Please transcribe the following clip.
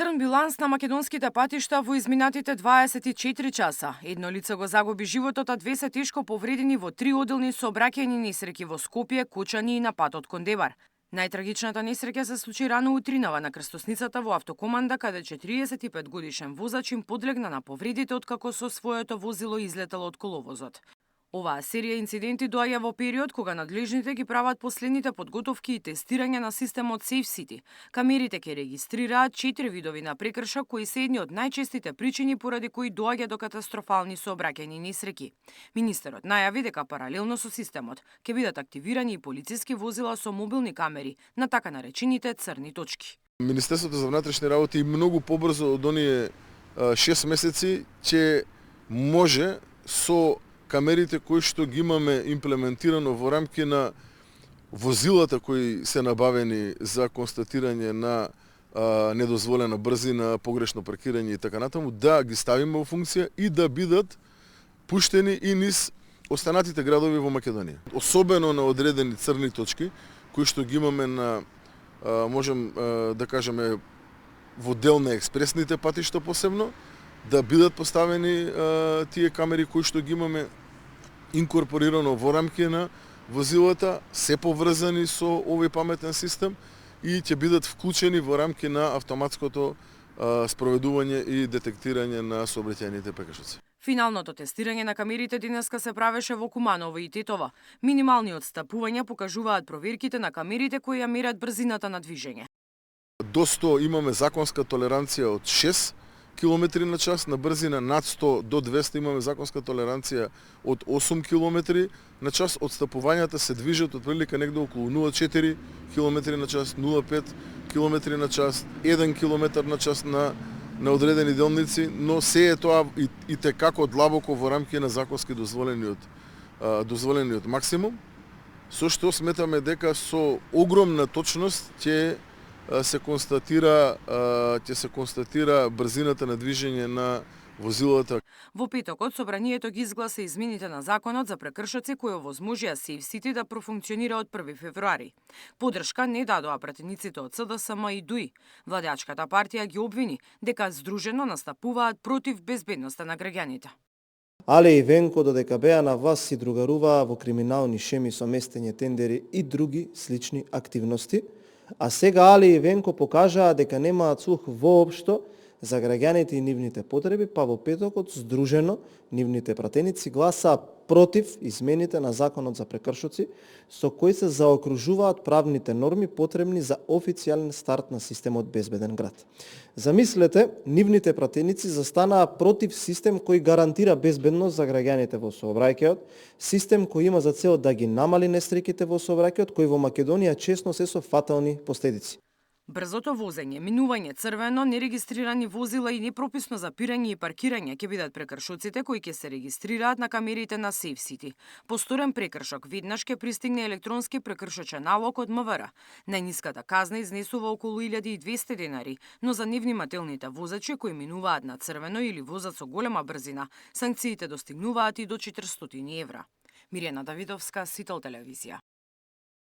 Црн биланс на македонските патишта во изминатите 24 часа. Едно лице го загуби животот, а две се тешко повредени во 3 одделни сообраќајни несреќи во Скопје, Кучани и на патот кон Дебар. Најтрагичната несреќа се случи рано утринава на крстосницата во автокоманда, каде 45 годишен возач им подлегна на повредите откако со своето возило излетел од коловозот. Оваа серија инциденти доаѓа во период кога надлежните ги прават последните подготовки и тестирање на системот SafeCity. Камерите ќе регистрираат 4 видови на прекршок кои се едни од најчестите причини поради кои доаѓа до катастрофални сообраќајни несреќи. Министерот најави дека паралелно со системот ќе бидат активирани и полициски возила со мобилни камери на така наречените црни точки. Министерството за внатрешни работи многу побрзо од оние 6 месеци ќе може со камерите кои што ги имаме имплементирано во рамки на возилата кои се набавени за констатирање на недозволена брзина, погрешно паркирање и така натаму, да ги ставиме во функција и да бидат пуштени и низ останатите градови во Македонија. Особено на одредени црни точки кои што ги имаме на можем да кажеме во дел на експресните патишта посебно, да бидат поставени тие камери кои што ги имаме инкорпорирано во рамки на возилата, се поврзани со овој паметен систем и ќе бидат вклучени во рамки на автоматското спроведување и детектирање на сообраќајните прекршоци. Финалното тестирање на камерите денеска се правеше во Куманово и Тетово. Минимални отстапувања покажуваат проверките на камерите кои ја мерат брзината на движење. До 100 имаме законска толеранција од 6 километри на час, на брзина над 100 до 200 имаме законска толеранција од 8 километри на час. Отстапувањата се движат од прилика негде околу 0,4 километри на час, 0,5 километри на час, 1 километар на час на одредени делници, но се е тоа и текако длабоко во рамки на законски дозволениот максимум, со што сметаме дека со огромна точност ќе се констатира брзината на движење на возилата. Во петокот собранието ги изгласа измените на законот за прекршоци кои овозможија SafeCity да профункционира од 1 февруари. Подршка не дадоа пратениците од СДСМ и ДУИ. Владеачката партија ги обвини дека здружено настапуваат против безбедноста на граѓаните. Але и Венко додека беа на власт си другаруваа во криминални шеми со местење тендери и други слични активности. А сега Али и Венко покажаа дека немаат слух воопшто за граѓаните и нивните потреби, па во петокот здружено нивните пратеници гласаа против измените на законот за прекршоци, со кои се заокружуваат правните норми потребни за официјален старт на системот Безбеден град. Замислете, нивните пратеници застанаа против систем кој гарантира безбедност за граѓаните во сообраќајот, систем кој има за цел да ги намали несреќите во сообраќајот, кои во Македонија чесно се со фатални последици. Брзото возење, минување црвено, нерегистрирани возила и непрописно запирање и паркирање ќе бидат прекршоците кои ќе се регистрираат на камерите на SafeCity. По сторен прекршок веднаш ќе пристигне електронски прекршочен налог од МВР. Најниската казна изнесува околу 1200 денари, но за невнимателните возачи кои минуваат на црвено или возат со голема брзина, санкциите достигнуваат и до 400 евра. Мирјана Давидовска, Сител телевизија.